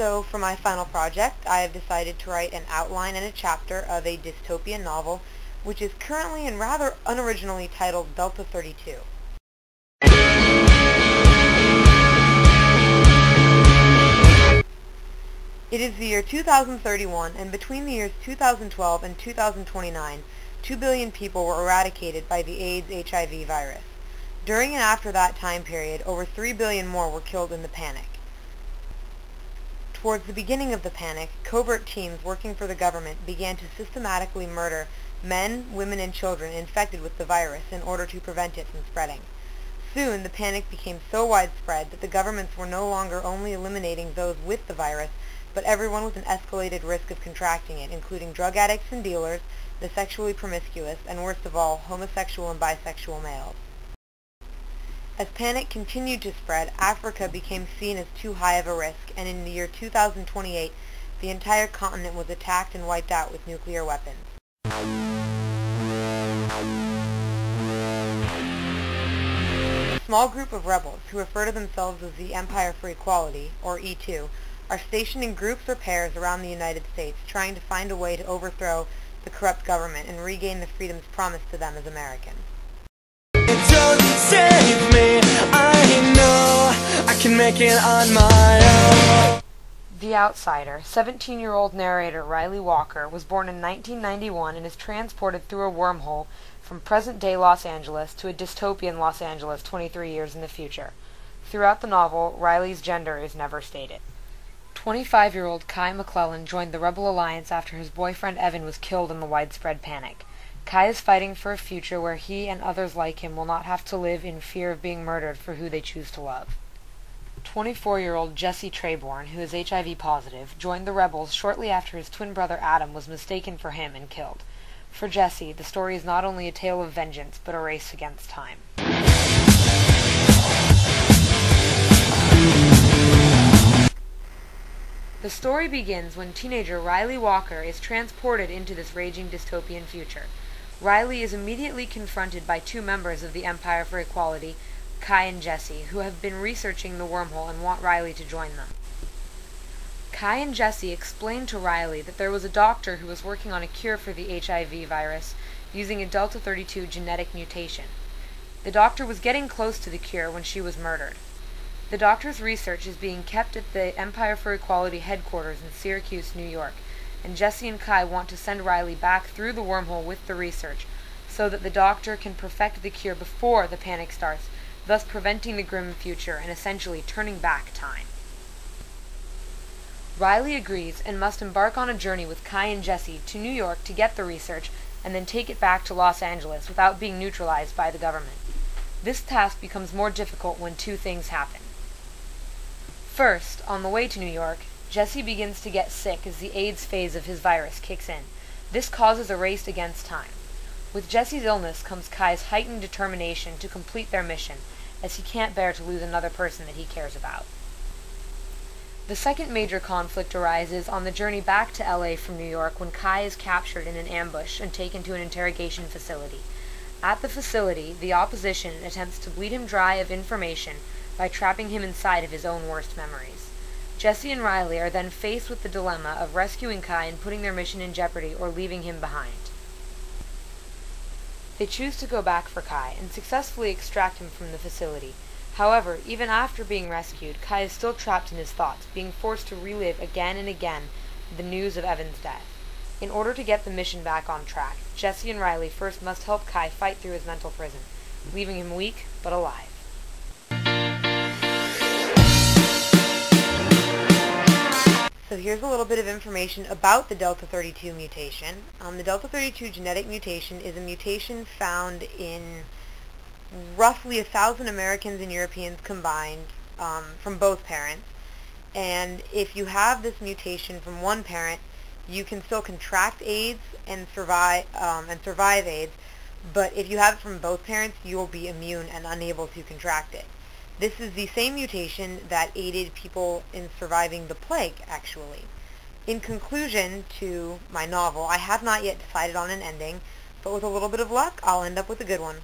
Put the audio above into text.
So for my final project, I have decided to write an outline and a chapter of a dystopian novel, which is currently and rather unoriginally titled Delta 32. It is the year 2031, and between the years 2012 and 2029, 2 billion people were eradicated by the AIDS-HIV virus. During and after that time period, over 3 billion more were killed in the panic. Towards the beginning of the panic, covert teams working for the government began to systematically murder men, women, and children infected with the virus in order to prevent it from spreading. Soon, the panic became so widespread that the governments were no longer only eliminating those with the virus, but everyone with an escalated risk of contracting it, including drug addicts and dealers, the sexually promiscuous, and worst of all, homosexual and bisexual males. As panic continued to spread, Africa became seen as too high of a risk, and in the year 2028, the entire continent was attacked and wiped out with nuclear weapons. A small group of rebels, who refer to themselves as the Empire for Equality, or E2, are stationed in groups or pairs around the United States, trying to find a way to overthrow the corrupt government and regain the freedoms promised to them as Americans. It doesn't save me, I know I can make it on my own. The Outsider, 17-year-old narrator Riley Walker, was born in 1991 and is transported through a wormhole from present-day Los Angeles to a dystopian Los Angeles 23 years in the future. Throughout the novel, Riley's gender is never stated. 25-year-old Kai McClellan joined the Rebel Alliance after his boyfriend Evan was killed in the widespread panic. Kai is fighting for a future where he and others like him will not have to live in fear of being murdered for who they choose to love. 24-year-old Jesse Trayborn, who is HIV positive, joined the Rebels shortly after his twin brother Adam was mistaken for him and killed. For Jesse, the story is not only a tale of vengeance, but a race against time. The story begins when teenager Riley Walker is transported into this raging dystopian future. Riley is immediately confronted by two members of the Empire for Equality, Kai and Jesse, who have been researching the wormhole and want Riley to join them. Kai and Jesse explain to Riley that there was a doctor who was working on a cure for the HIV virus using a Delta 32 genetic mutation. The doctor was getting close to the cure when she was murdered. The doctor's research is being kept at the Empire for Equality headquarters in Syracuse, New York, and Jesse and Kai want to send Riley back through the wormhole with the research so that the doctor can perfect the cure before the panic starts, thus preventing the grim future and essentially turning back time. Riley agrees and must embark on a journey with Kai and Jesse to New York to get the research and then take it back to Los Angeles without being neutralized by the government. This task becomes more difficult when two things happen. First, on the way to New York, Jesse begins to get sick as the AIDS phase of his virus kicks in. This causes a race against time. With Jesse's illness comes Kai's heightened determination to complete their mission, as he can't bear to lose another person that he cares about. The second major conflict arises on the journey back to LA from New York when Kai is captured in an ambush and taken to an interrogation facility. At the facility, the opposition attempts to bleed him dry of information by trapping him inside of his own worst memories. Jesse and Riley are then faced with the dilemma of rescuing Kai and putting their mission in jeopardy or leaving him behind. They choose to go back for Kai and successfully extract him from the facility. However, even after being rescued, Kai is still trapped in his thoughts, being forced to relive again and again the news of Evan's death. In order to get the mission back on track, Jesse and Riley first must help Kai fight through his mental prison, leaving him weak but alive. So here's a little bit of information about the Delta 32 mutation. The Delta 32 genetic mutation is a mutation found in roughly 1,000 Americans and Europeans combined from both parents. And if you have this mutation from one parent, you can still contract AIDS and survive AIDS, but if you have it from both parents, you will be immune and unable to contract it. This is the same mutation that aided people in surviving the plague, actually. In conclusion to my novel, I have not yet decided on an ending, but with a little bit of luck, I'll end up with a good one.